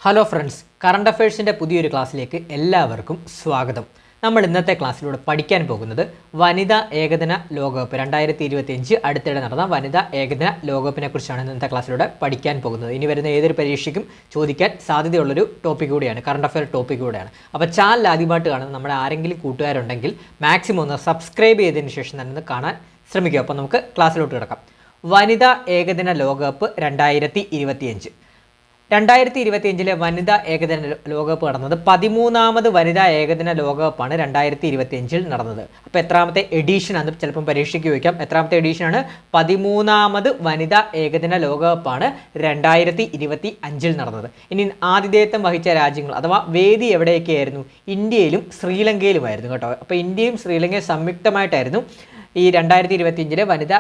Hello friends, current അഫയേഴ്സിൻ്റെ പുതിയൊരു ക്ലാസ്സിലേക്ക് എല്ലാവർക്കും സ്വാഗതം. നമ്മൾ ഇന്നത്തെ ക്ലാസ്സിലൂടെ പഠിക്കാൻ പോകുന്നത് വനിതാ ഏകദിന ലോകകപ്പ് 2025 അടുത്തിടെ നടന്ന വനിതാ ഏകദിന ലോകകപ്പിനെ കുറിച്ചാണ് ഇന്നത്തെ ക്ലാസ്സിലൂടെ പഠിക്കാൻ പോകുന്നത്. ഇനി വരുന്ന ഏതൊരു പരീക്ഷയ്ക്കും ചോദിക്കാൻ സാധ്യതയുള്ളൊരു ടോപ്പിക് കൂടിയാണ്, കറണ്ട് അഫയർ ടോപ്പിക് കൂടിയാണ്. അപ്പോൾ ചാനൽ ആദ്യമായിട്ട് കാണുന്ന നമ്മുടെ ആരെങ്കിലും കൂട്ടുകാരുണ്ടെങ്കിൽ മാക്സിമം ഒന്ന് സബ്സ്ക്രൈബ് ചെയ്തതിന് ശേഷം തന്നെ ഒന്ന് കാണാൻ ശ്രമിക്കുക. അപ്പോൾ നമുക്ക് ക്ലാസ്സിലോട്ട് കിടക്കാം. വനിതാ ഏകദിന ലോകകപ്പ് 2025. 2025 വനിതാ ഏകദിന ലോകകപ്പ് നടന്നത് 13ാമത് വനിതാ ഏകദിന ലോകകപ്പാണ് 2025 നടന്നത്. അപ്പോൾ എത്രാമത്തെ എഡീഷനാണ് ചിലപ്പം പരീക്ഷയ്ക്ക് ചോദിക്കാം. എത്രാമത്തെ എഡീഷനാണ്? 13ാമത് വനിതാ ഏകദിന ലോകകപ്പാണ് 2025 നടന്നത്. ഇനി ആതിഥേയത്വം വഹിച്ച രാജ്യങ്ങൾ അഥവാ വേദി എവിടെയൊക്കെയായിരുന്നു? ഇന്ത്യയിലും ശ്രീലങ്കയിലുമായിരുന്നു കേട്ടോ. അപ്പോൾ ഇന്ത്യയും ശ്രീലങ്കയും സംയുക്തമായിട്ടായിരുന്നു ഈ 2025 വനിതാ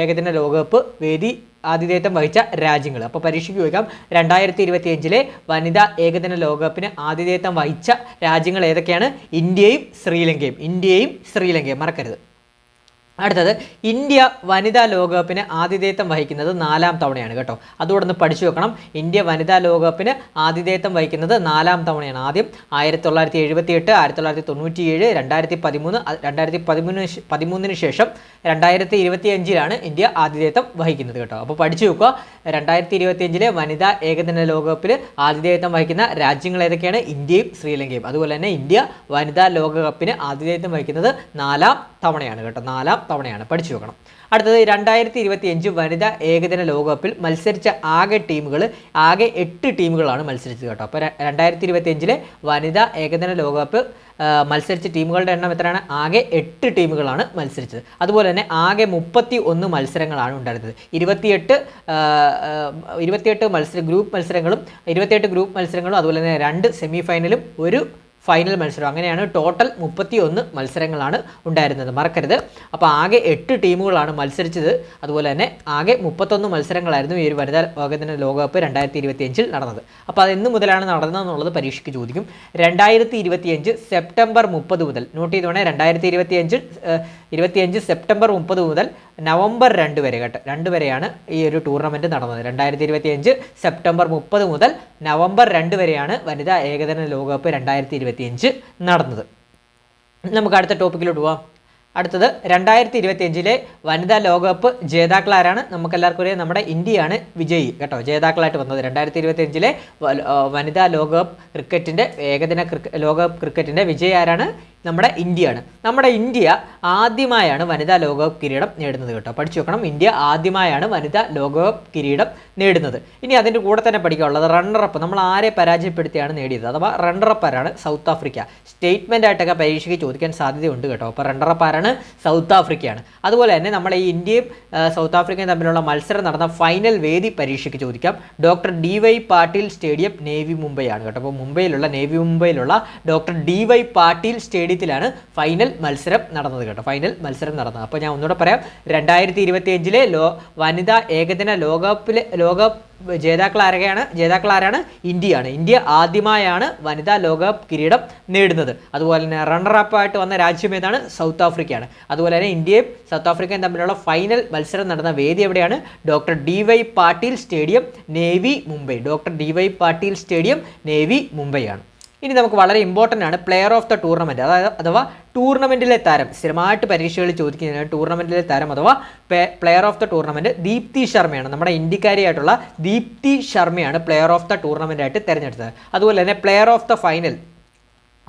ഏകദിന ലോകകപ്പ് വേദി ആതിഥേയത്വം വഹിച്ച രാജ്യങ്ങൾ. അപ്പോൾ പരീക്ഷയ്ക്ക് ചോദിക്കാം 2025 വനിതാ ഏകദിന ലോകകപ്പിന് ആതിഥേയത്വം വഹിച്ച രാജ്യങ്ങൾ ഏതൊക്കെയാണ്? ഇന്ത്യയും ശ്രീലങ്കയും മറക്കരുത്. അടുത്തത്, ഇന്ത്യ വനിതാ ലോകകപ്പിന് ആതിഥേയത്വം വഹിക്കുന്നത് 4ാം തവണയാണ് കേട്ടോ. അതുകൂടെ ഒന്ന് പഠിച്ചു വെക്കണം. ഇന്ത്യ വനിതാ ലോകകപ്പിന് ആതിഥേയത്വം വഹിക്കുന്നത് 4ാം തവണയാണ്. ആദ്യം 1978, 1997, 2013, 2013 ശേഷം 2025 ഇന്ത്യ ആതിഥേയത്വം വഹിക്കുന്നത് കേട്ടോ. അപ്പോൾ പഠിച്ചു വെക്കുക. 2025 വനിതാ ഏകദിന ലോകകപ്പിൽ ആതിഥേയത്വം വഹിക്കുന്ന രാജ്യങ്ങൾ ഏതൊക്കെയാണ്? ഇന്ത്യയും ശ്രീലങ്കയും. അതുപോലെ തന്നെ ഇന്ത്യ വനിതാ ലോകകപ്പിന് ആതിഥേയത്വം വഹിക്കുന്നത് 4ാം തവണയാണ് കേട്ടോ. 4ാം തവണയാണ്, പഠിച്ചു വെക്കണം. അടുത്തത്, 2025 വനിതാ ഏകദിന ലോകകപ്പിൽ മത്സരിച്ച ആകെ 8 ടീമുകളാണ് മത്സരിച്ചത് കേട്ടോ. അപ്പോൾ 2025 വനിതാ ഏകദിന ലോകകപ്പ് മത്സരിച്ച ടീമുകളുടെ എണ്ണം എത്രയാണ്? ആകെ 8 ടീമുകളാണ് മത്സരിച്ചത്. അതുപോലെ തന്നെ ആകെ 31 മത്സരങ്ങളാണ് ഉണ്ടായിരുന്നത്. 28 ഗ്രൂപ്പ് മത്സരങ്ങളും അതുപോലെ തന്നെ 2 സെമി ഫൈനലും 1 ഫൈനൽ മത്സരം, അങ്ങനെയാണ് ടോട്ടൽ 31 മത്സരങ്ങളാണ് ഉണ്ടായിരുന്നത്, മറക്കരുത്. അപ്പോൾ ആകെ 8 ടീമുകളാണ് മത്സരിച്ചത്. അതുപോലെ തന്നെ ആകെ 31 മത്സരങ്ങളായിരുന്നു ഈ ഒരു വനിതാ ഏകദിന ലോകകപ്പ് 2025 നടന്നത്. അപ്പോൾ അത് എന്ന് മുതലാണ് നടന്നതെന്നുള്ളത് പരീക്ഷയ്ക്ക് ചോദിക്കും. 2025 സെപ്റ്റംബർ 30 മുതൽ, നോട്ട് ചെയ്തോണേ, 2025 സെപ്റ്റംബർ 30 മുതൽ നവംബർ 2 വരെ കേട്ടോ, 2 വരെയാണ് ഈ ഒരു ടൂർണമെൻറ്റ് നടന്നത്. 2025 സെപ്റ്റംബർ 30 മുതൽ നവംബർ 2 വരെയാണ് വനിതാ ഏകദിന ലോകകപ്പ് 2025 നടന്നത്. നമുക്ക് അടുത്ത ടോപ്പിക്കിലോട്ട് പോവാം. അടുത്തത്, 2025 വനിതാ ലോകകപ്പ് ജേതാക്കളാരാണ്? നമുക്കെല്ലാവർക്കും അറിയാം, നമ്മുടെ ഇന്ത്യയാണ് വിജയി കേട്ടോ, ജേതാക്കളായിട്ട് വന്നത്. 2025 വനിതാ ലോകകപ്പ് ക്രിക്കറ്റിൻ്റെ ലോകകപ്പ് ക്രിക്കറ്റിൻ്റെ വിജയി ആരാണ്? നമ്മുടെ ഇന്ത്യയാണ്. നമ്മുടെ ഇന്ത്യ ആദ്യമായാണ് വനിതാ ലോകകപ്പ് കിരീടം നേടുന്നത് കേട്ടോ, പഠിച്ചു വെക്കണം. ഇന്ത്യ ആദ്യമായാണ് വനിതാ ലോകകപ്പ് കിരീടം നേടുന്നത്. ഇനി അതിൻ്റെ കൂടെ തന്നെ പഠിക്കാനുള്ളത് റണ്ണറപ്പ്, നമ്മൾ ആരെ പരാജയപ്പെടുത്തിയാണ് നേടിയത്, അഥവാ റണ്ണറപ്പ് ആരാണ്? South Africa. സ്റ്റേറ്റ്മെൻ്റ് ആയിട്ടൊക്കെ പരീക്ഷയ്ക്ക് ചോദിക്കാൻ സാധ്യതയുണ്ട് കേട്ടോ. അപ്പോൾ റണ്ണറപ്പ് ആരാണ്? സൗത്ത് ആഫ്രിക്കയാണ്. അതുപോലെ തന്നെ നമ്മളെ ഈ ഇന്ത്യയും സൗത്ത് ആഫ്രിക്കയും തമ്മിലുള്ള മത്സരം നടന്ന ഫൈനൽ വേദി പരീക്ഷയ്ക്ക് ചോദിക്കാം. Doctor DY Patil stadium, navy Mumbai ആണ് കേട്ടോ. അപ്പോൾ നേവി മുംബൈയിലുള്ള ഡോക്ടർ DY പാട്ടീൽ സ്റ്റേഡിയത്തിലാണ് ഫൈനൽ മത്സരം നടന്നത് കേട്ടോ, ഫൈനൽ മത്സരം നടന്നത്. അപ്പോൾ ഞാൻ ഒന്നുകൂടെ പറയാം, 2025 വനിതാ ഏകദിന ലോകകപ്പ് ജേതാക്കളാരാണ്? ഇന്ത്യയാണ്. ഇന്ത്യ ആദ്യമായാണ് വനിതാ ലോകകപ്പ് കിരീടം നേടുന്നത്. അതുപോലെ തന്നെ റണ്ണറപ്പ് ആയിട്ട് വന്ന രാജ്യം ഏതാണ്? സൗത്ത് ആഫ്രിക്കയാണ്. അതുപോലെ തന്നെ ഇന്ത്യയും സൗത്ത് ആഫ്രിക്കയും തമ്മിലുള്ള ഫൈനൽ മത്സരം നടന്ന വേദി എവിടെയാണ്? Doctor DY Patil stadium, navy Mumbai. Doctor DY Patil stadium, navy Mumbai ആണ്. ഇനി നമുക്ക് വളരെ ഇമ്പോർട്ടൻ്റ് ആണ് പ്ലെയർ ഓഫ് ദ ടൂർണമെൻറ്റ്, അഥവാ ടൂർണമെൻറ്റിലെ താരം. സ്ഥിരമായിട്ട് പരീക്ഷകളിൽ ചോദിക്കുന്നതിന് ടൂർണമെൻറ്റിലെ താരം അഥവാ player of the tournament Deepti ശർമ്മയാണ്. നമ്മുടെ ഇന്ത്യക്കാരിയായിട്ടുള്ള ദീപ്തി ശർമ്മയാണ് പ്ലെയർ ഓഫ് ദ ടൂർണമെൻ്റ് ആയിട്ട് തിരഞ്ഞെടുത്തത്. അതുപോലെ തന്നെ പ്ലെയർ ഓഫ് ദ ഫൈനൽ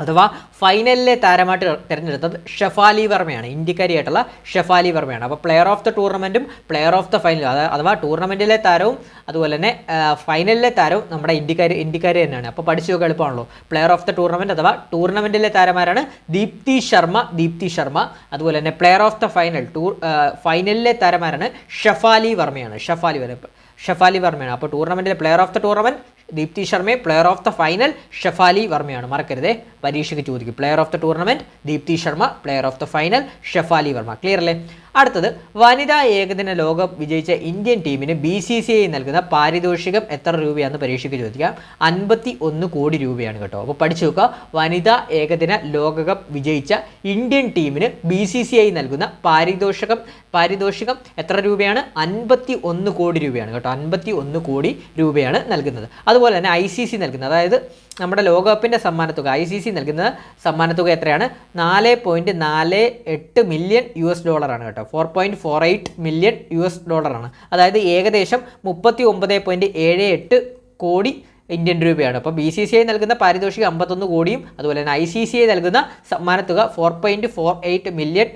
അഥവാ ഫൈനലിലെ താരമായിട്ട് തിരഞ്ഞെടുത്തത് ഷെഫാലി വർമ്മയാണ്, ഇന്ത്യക്കാരിയായിട്ടുള്ള ഷെഫാലി വർമ്മയാണ്. അപ്പോൾ പ്ലെയർ ഓഫ് ദ ടൂർണമെൻറ്റും പ്ലെയർ ഓഫ് ദ ഫൈനലും, അഥവാ ടൂർണമെൻറ്റിലെ താരവും അതുപോലെ തന്നെ ഫൈനലിലെ താരവും നമ്മുടെ ഇന്ത്യക്കാരി തന്നെയാണ്. അപ്പോൾ പഠിച്ചു നോക്കുക, എളുപ്പമാണല്ലോ. പ്ലെയർ ഓഫ് ദ ടൂർണമെൻറ്റ് അഥവാ ടൂർണമെൻറ്റിലെ താരമാരാണ്? ദീപ്തി ശർമ്മ. അതുപോലെ തന്നെ പ്ലെയർ ഓഫ് ദ ഫൈനലിലെ താരമാരാണ്? ഷെഫാലി വർമ്മയാണ്. അപ്പോൾ ടൂർണമെൻറ്റിലെ player of the tournament Deepti ശർമ്മയെ, player of the final Shafali വർമ്മയാണ്, മറക്കരുതേ, പരീക്ഷയ്ക്ക് ചോദിക്കും. Player of the tournament Deepti Sharma, player of the final Shafali Varma. Clear അല്ലേ? അടുത്തത് വനിതാ ഏകദിന ലോകകപ്പ് വിജയിച്ച ഇന്ത്യൻ ടീമിന് BCCI നൽകുന്ന പാരിതോഷികം എത്ര രൂപയാണെന്ന് പരീക്ഷയ്ക്ക് ചോദിക്കാം. 51 കോടി രൂപയാണ് കേട്ടോ. അപ്പോൾ പഠിച്ചു നോക്കുക, വനിതാ ഏകദിന ലോകകപ്പ് വിജയിച്ച ഇന്ത്യൻ ടീമിന് BCCI നൽകുന്ന പാരിതോഷികം എത്ര രൂപയാണ്? 51 കോടി രൂപയാണ് കേട്ടോ. 51 കോടി രൂപയാണ് നൽകുന്നത്. അതുപോലെ തന്നെ ICC നൽകുന്നത്, അതായത് നമ്മുടെ ലോകകപ്പിൻ്റെ സമ്മാനത്തുക ICC നൽകുന്ന സമ്മാനത്തുക എത്രയാണ്? $4.48 മില്യൺ ആണ് കേട്ടോ. $4.48 മില്യൺ ആണ്. അതായത് ഏകദേശം 39.78 കോടി ഇന്ത്യൻ രൂപയാണ്. അപ്പോൾ BCCI നൽകുന്ന പാരിതോഷികം 51 കോടിയും അതുപോലെ തന്നെ ICCI നൽകുന്ന സമ്മാനത്തുക $4.48 മില്യൺ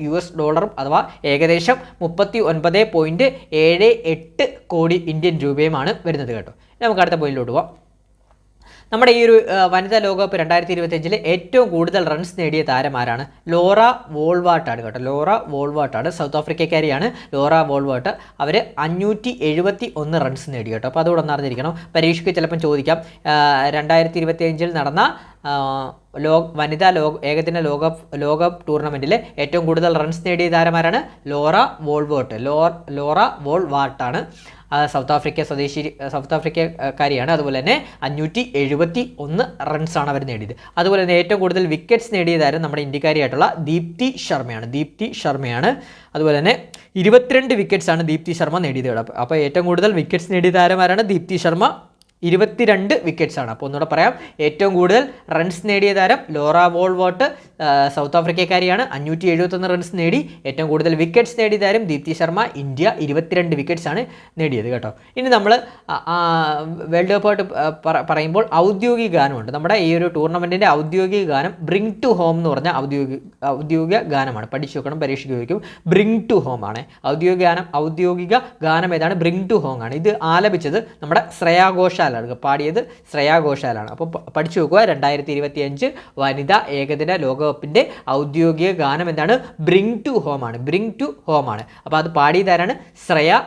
അഥവാ ഏകദേശം 39.78 കോടി ഇന്ത്യൻ രൂപയുമാണ് വരുന്നത് കേട്ടോ. നമുക്ക് അടുത്ത പോയിന്റിലോട്ട് പോവാം. നമ്മുടെ ഈ ഒരു വനിതാ ലോകകപ്പ് 2025 ഏറ്റവും കൂടുതൽ റൺസ് നേടിയ താരം ആരാണ്? ലോറ വോൾവാർട്ടാണ് കേട്ടോ. ലോറ വോൾവാർട്ടാണ്, സൗത്ത് ആഫ്രിക്കക്കാരിയാണ് ലോറ വോൾവാർട്ട്. അവർ 571 റൺസ് നേടി കേട്ടോ. അപ്പോൾ അതുകൂടെ ഒന്ന് അറിഞ്ഞിരിക്കണം. പരീക്ഷയ്ക്ക് ചിലപ്പം ചോദിക്കാം, 2025 നടന്ന വനിതാ ഏകദിന ലോകകപ്പ് ടൂർണമെൻറ്റിൽ ഏറ്റവും കൂടുതൽ റൺസ് നേടിയ താരമാരാണ്? ലോറ വോൾവാർട്ടാണ്. സൗത്ത് ആഫ്രിക്കക്കാരിയാണ്. അതുപോലെ തന്നെ 571 റൺസാണ് അവർ നേടിയത്. അതുപോലെ തന്നെ ഏറ്റവും കൂടുതൽ വിക്കറ്റ്സ് നേടിയ താരം നമ്മുടെ ഇന്ത്യക്കാരിയായിട്ടുള്ള ദീപ്തി ശർമ്മയാണ്. അതുപോലെ തന്നെ 22 വിക്കറ്റ്സാണ് ദീപ്തി ശർമ്മ നേടിയത്. അപ്പോൾ ഏറ്റവും കൂടുതൽ വിക്കറ്റ്സ് നേടിയ താരമാരാണ്? ദീപ്തി ശർമ്മ 22 വിക്കറ്റ്സാണ്. അപ്പോൾ ഒന്നുകൂടെ പറയാം, ഏറ്റവും കൂടുതൽ റൺസ് നേടിയ താരം ലോറ വോൾവാർട്ട്, സൗത്ത് ആഫ്രിക്കക്കാരിയാണ്, 571 റൺസ് നേടി. ഏറ്റവും കൂടുതൽ വിക്കറ്റ്സ് നേടിയ താരം ദീപ്തി ശർമ്മ, ഇന്ത്യ 22 വിക്കറ്റ്സാണ് നേടിയത് കേട്ടോ. ഇനി നമ്മൾ വേൾഡ് കപ്പായിട്ട് പറയുമ്പോൾ ഔദ്യോഗിക ഗാനമുണ്ട്. നമ്മുടെ ഈ ഒരു ടൂർണമെൻറ്റിൻ്റെ ഔദ്യോഗിക ഗാനം ബ്രിങ് ടു ഹോം എന്ന് പറഞ്ഞ ഔദ്യോഗിക ഗാനമാണ്. പഠിച്ചു നോക്കണം, പരീക്ഷയ്ക്ക് ചോദിക്കും. ബ്രിങ് ടു ഹോം ആണ് ഔദ്യോഗിക ഗാനം ഏതാണ്? ബ്രിങ് ടു ഹോം ആണ്. ഇത് ആലപിച്ചത് നമ്മുടെ ശ്രേയാ ഘോഷാലാണ്, പാടിയത് ശ്രേയാ ഘോഷാലാണ്. അപ്പോൾ പഠിച്ചു നോക്കുക, 2025 വനിതാ ഏകദിന ലോകകപ്പിൻ്റെ ഔദ്യോഗിക ഗാനം എന്താണ്? ബ്രിങ് ടു ഹോം ആണ്. അപ്പോൾ അത് പാടിയതാരാണ്? ശ്രേയാ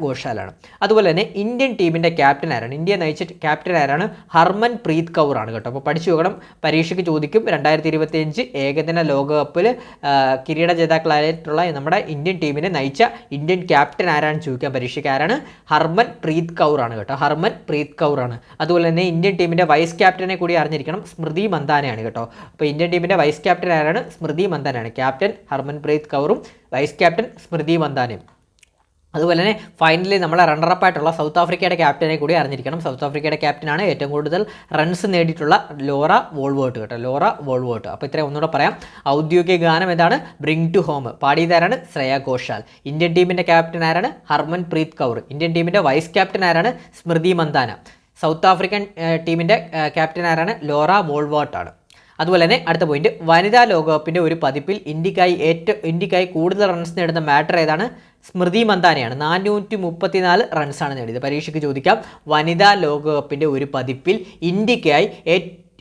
ഘോഷാലാണ്. അതുപോലെ തന്നെ ഇന്ത്യൻ ടീമിൻ്റെ ക്യാപ്റ്റൻ ആരാണ്? ഇന്ത്യ നയിച്ച ക്യാപ്റ്റൻ ആരാണ്? ഹർമൻ പ്രീത് കൗർ ആണ് കേട്ടോ. അപ്പോൾ പഠിച്ചു നോക്കണം, പരീക്ഷയ്ക്ക് ചോദിക്കും. 2025 ഏകദിന ലോകകപ്പിൽ കിരീട ജേതാക്കളായിട്ടുള്ള നമ്മുടെ ഇന്ത്യൻ ടീമിനെ നയിച്ച ഇന്ത്യൻ ക്യാപ്റ്റൻ ആരാണെന്ന് ചോദിക്കാൻ പരീക്ഷയ്ക്ക്. ആരാണ്? ഹർമൻ പ്രീത് കൗർ ആണ് കേട്ടോ. അതുപോലെ തന്നെ ഇന്ത്യൻ ടീമിൻ്റെ വൈസ് ക്യാപ്റ്റനെ കൂടി അറിഞ്ഞിരിക്കണം, സ്മൃതി മന്ദാനയാണ് കേട്ടോ. അപ്പോൾ ഇന്ത്യൻ ടീമിൻ്റെ വൈസ് ക്യാപ്റ്റൻ ആരാണ്? സ്മൃതി മന്ദാനയാണ്. ക്യാപ്റ്റൻ ഹർമൻ പ്രീത് കൗറും വൈസ് ക്യാപ്റ്റൻ സ്മൃതി മന്ദാനയും. അതുപോലെ തന്നെ ഫൈനലിൽ നമ്മളെ റണ്ണറപ്പായിട്ടുള്ള സൗത്ത് ആഫ്രിക്കയുടെ ക്യാപ്റ്റനെ കൂടി അറിഞ്ഞിരിക്കണം. സൗത്ത് ആഫ്രിക്കയുടെ ക്യാപ്റ്റനാണ് ഏറ്റവും കൂടുതൽ റൺസ് നേടിയിട്ടുള്ള ലോറ വോൾവാർട്ട് കേട്ടോ. അപ്പോൾ ഇത്രയും ഒന്നുകൂടെ പറയാം. ഔദ്യോഗിക ഗാനം ഏതാണ്? Bring to home. പാടിയതാരാണ്? ശ്രേയാ ഘോഷാൽ. ഇന്ത്യൻ ടീമിൻ്റെ ക്യാപ്റ്റൻ ആരാണ്? ഹർമൻ പ്രീത് കൗർ. ഇന്ത്യൻ ടീമിൻ്റെ വൈസ് ക്യാപ്റ്റൻ ആരാണ്? സ്മൃതി മന്ദാന. സൗത്ത് ആഫ്രിക്കൻ ടീമിൻ്റെ ക്യാപ്റ്റൻ ആരാണ്? ലോറ വോൾവാർട്ടാണ്. അതുപോലെ തന്നെ അടുത്ത പോയിന്റ്, വനിതാ ലോകകപ്പിൻ്റെ ഒരു പതിപ്പിൽ ഇന്ത്യക്കായി കൂടുതൽ റൺസ് നേടുന്ന ബാറ്റർ ഏതാണ്? സ്മൃതി മന്ദാനയാണ്. 434 റൺസാണ് നേടിയത്. പരീക്ഷയ്ക്ക് ചോദിക്കാം, വനിതാ ലോകകപ്പിൻ്റെ ഒരു പതിപ്പിൽ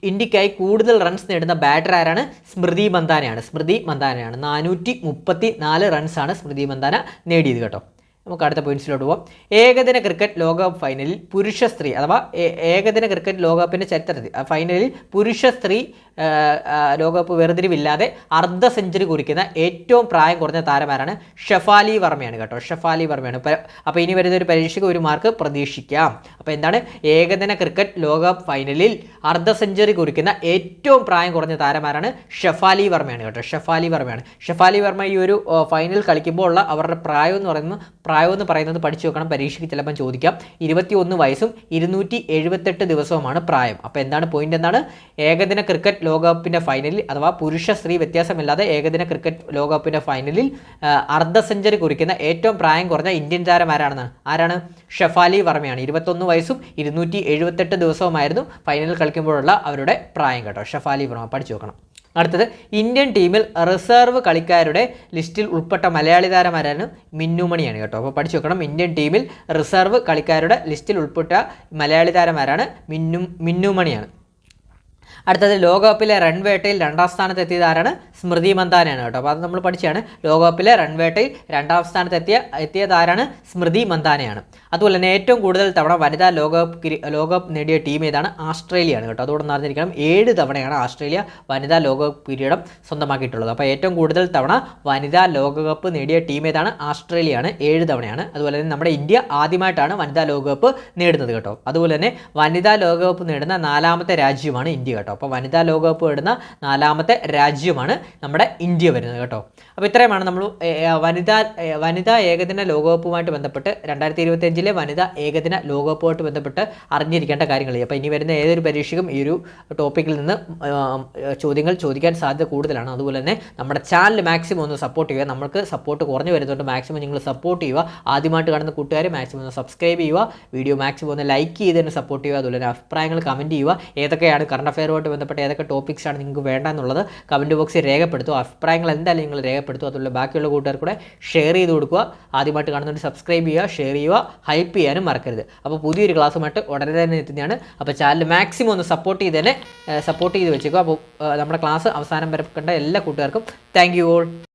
ഇന്ത്യക്കായി കൂടുതൽ റൺസ് നേടുന്ന ബാറ്റർ ആരാണ്? സ്മൃതി മന്ദാനയാണ്. 434 റൺസാണ് സ്മൃതി മന്ദാന നേടിയത് കേട്ടോ. നമുക്ക് അടുത്ത പോയിന്റ്സിലോട്ട് പോകാം. ഏകദിന ക്രിക്കറ്റ് ലോകകപ്പ് ഫൈനലിൽ പുരുഷ സ്ത്രീ അഥവാ ഏകദിന ക്രിക്കറ്റ് ലോകകപ്പിൻ്റെ ചരിത്രത്തിൽ ഫൈനലിൽ പുരുഷ സ്ത്രീ ലോകകപ്പ് വേർതിരിവില്ലാതെ അർദ്ധ സെഞ്ചുറി കുറിക്കുന്ന ഏറ്റവും പ്രായം കുറഞ്ഞ താരമാരാണ്? ഷെഫാലി വർമ്മയാണ് കേട്ടോ. അപ്പോൾ ഇനി വരുന്ന ഒരു പരീക്ഷയ്ക്ക് ഒരു മാർക്ക് പ്രതീക്ഷിക്കാം. അപ്പോൾ എന്താണ്? ഏകദിന ക്രിക്കറ്റ് ലോകകപ്പ് ഫൈനലിൽ അർദ്ധ സെഞ്ചുറി കുറിക്കുന്ന ഏറ്റവും പ്രായം കുറഞ്ഞ താരമാരാണ്? ഷെഫാലി വർമ്മയാണ് കേട്ടോ. ഷെഫാലി വർമ്മ ഈ ഒരു ഫൈനൽ കളിക്കുമ്പോൾ ഉള്ള അവരുടെ പ്രായം എന്ന് പറയുന്നത് പഠിച്ചു വെക്കണം. പരീക്ഷയ്ക്ക് ചിലപ്പം ചോദിക്കാം. 21 വയസ്സും 278 ദിവസവുമാണ് പ്രായം. അപ്പോൾ എന്താണ് പോയിന്റ്? എന്താണ്? ഏകദിന ക്രിക്കറ്റ് ലോകകപ്പിൻ്റെ ഫൈനലിൽ അഥവാ പുരുഷ സ്ത്രീ വ്യത്യാസമില്ലാതെ ഏകദിന ക്രിക്കറ്റ് ലോകകപ്പിൻ്റെ ഫൈനലിൽ അർദ്ധ സെഞ്ചുറി കുറിക്കുന്ന ഏറ്റവും പ്രായം കുറഞ്ഞ ഇന്ത്യൻ താരം ആരാണ്? ഷെഫാലി വർമ്മയാണ്. 21 വയസ്സും 278 ദിവസവുമായിരുന്നു ഫൈനലിൽ കളിക്കുമ്പോഴുള്ള അവരുടെ പ്രായം കേട്ടോ. ഷെഫാലി വർമ്മ പഠിച്ചു വെക്കണം. അടുത്തത്, ഇന്ത്യൻ ടീമിൽ റിസർവ് കളിക്കാരുടെ ലിസ്റ്റിൽ ഉൾപ്പെട്ട മലയാളി താരമാരാണ്? മിന്നുമണിയാണ് കേട്ടോ. അപ്പോൾ പഠിച്ചു വെക്കണം, ഇന്ത്യൻ ടീമിൽ റിസർവ് കളിക്കാരുടെ ലിസ്റ്റിൽ ഉൾപ്പെട്ട മലയാളി താരമാരാണ്? മിന്നുമണിയാണ്. അടുത്തത്, ലോകകപ്പിലെ റൺ വേട്ടയിൽ 2ാം സ്ഥാനത്ത് എത്തിയത് ആരാണ്? സ്മൃതി മന്ദാനയാണ് കേട്ടോ. അപ്പോൾ അത് നമ്മൾ പഠിച്ചാണ്. ലോകകപ്പിലെ റൺവേട്ടയിൽ 2ാം സ്ഥാനത്ത് എത്തിയത് ആരാണ്? സ്മൃതി മന്ദാനയാണ്. അതുപോലെ തന്നെ ഏറ്റവും കൂടുതൽ തവണ വനിതാ ലോകകപ്പ് നേടിയ ടീം ഏതാണ്? ആസ്ട്രേലിയയാണ് കേട്ടോ. അതോടെ അറിഞ്ഞിരിക്കണം 7 തവണയാണ് ആസ്ട്രേലിയ വനിതാ ലോകകപ്പ് കിരീടം സ്വന്തമാക്കിയിട്ടുള്ളത്. അപ്പോൾ ഏറ്റവും കൂടുതൽ തവണ വനിതാ ലോകകപ്പ് നേടിയ ടീം ഏതാണ്? ആസ്ട്രേലിയയാണ്, 7 തവണയാണ്. അതുപോലെ തന്നെ നമ്മുടെ ഇന്ത്യ ആദ്യമായിട്ടാണ് വനിതാ ലോകകപ്പ് നേടുന്നത് കേട്ടോ. അതുപോലെ തന്നെ വനിതാ ലോകകപ്പ് നേടുന്ന 4ാമത്തെ രാജ്യമാണ് ഇന്ത്യ കേട്ടോ. അപ്പോൾ വനിതാ ലോകകപ്പ് നേടുന്ന 4ാമത്തെ രാജ്യമാണ് നമ്മുടെ ഇന്ത്യ വരുന്നത് കേട്ടോ. അപ്പോൾ ഇത്രയുമാണ് നമ്മൾ വനിതാ ഏകദിന ലോകകപ്പുമായിട്ട് ബന്ധപ്പെട്ട് 2025 വനിതാ ഏകദിന ലോകകപ്പുമായിട്ട് ബന്ധപ്പെട്ട് അറിഞ്ഞിരിക്കേണ്ട കാര്യങ്ങൾ. അപ്പോൾ ഇനി വരുന്ന ഏതൊരു പരീക്ഷയ്ക്കും ഈ ഒരു ടോപ്പിക്കിൽ നിന്ന് ചോദ്യങ്ങൾ ചോദിക്കാൻ സാധ്യത കൂടുതലാണ്. അതുപോലെ തന്നെ നമ്മുടെ ചാനൽ മാക്സിമം ഒന്ന് സപ്പോർട്ട് ചെയ്യുക. നമുക്ക് സപ്പോർട്ട് കുറഞ്ഞു വരുന്നതുകൊണ്ട് മാക്സിമം നിങ്ങൾ സപ്പോർട്ട് ചെയ്യുക. ആദ്യമായിട്ട് കാണുന്ന കൂട്ടുകാർ മാക്സിമം ഒന്ന് സബ്സ്ക്രൈബ് ചെയ്യുക, വീഡിയോ മാക്സിമം ഒന്ന് ലൈക്ക് ചെയ്ത് തന്നെ സപ്പോർട്ട് ചെയ്യുക. അതുപോലെ തന്നെ അഭിപ്രായങ്ങൾ കമൻറ്റ് ചെയ്യുക. ഏതൊക്കെയാണ് കറണ്ട് അഫെയറുമായിട്ട് ബന്ധപ്പെട്ട് ഏതൊക്കെ ടോപ്പിക്സാണ് നിങ്ങൾക്ക് വേണ്ടെന്നുള്ളത് കമൻറ്റ് ബോക്സിൽ രേഖപ്പെടുത്തുക. അഭിപ്രായങ്ങൾ എന്തായാലും നിങ്ങൾ രേഖപ്പെടുത്തുക. അതുപോലെ ബാക്കിയുള്ള കൂട്ടുകാർ കൂടെ ഷെയർ ചെയ്ത് കൊടുക്കുക. ആദ്യമായിട്ട് കാണുന്നവർ സബ്സ്ക്രൈബ് ചെയ്യുക, ഷെയർ ചെയ്യുക, ഹൈപ്പ് ചെയ്യാനും മറക്കരുത്. അപ്പോൾ പുതിയൊരു ക്ലാസ്സുമായിട്ട് ഉടനെ തന്നെ എത്തുന്നതാണ്. അപ്പോൾ ചാനൽ മാക്സിമം ഒന്ന് സപ്പോർട്ട് ചെയ്ത് വെച്ചേക്കുക. അപ്പോൾ നമ്മുടെ ക്ലാസ് അവസാനം വരെ കണ്ട എല്ലാ കൂട്ടുകാർക്കും താങ്ക് യു ഓൾ.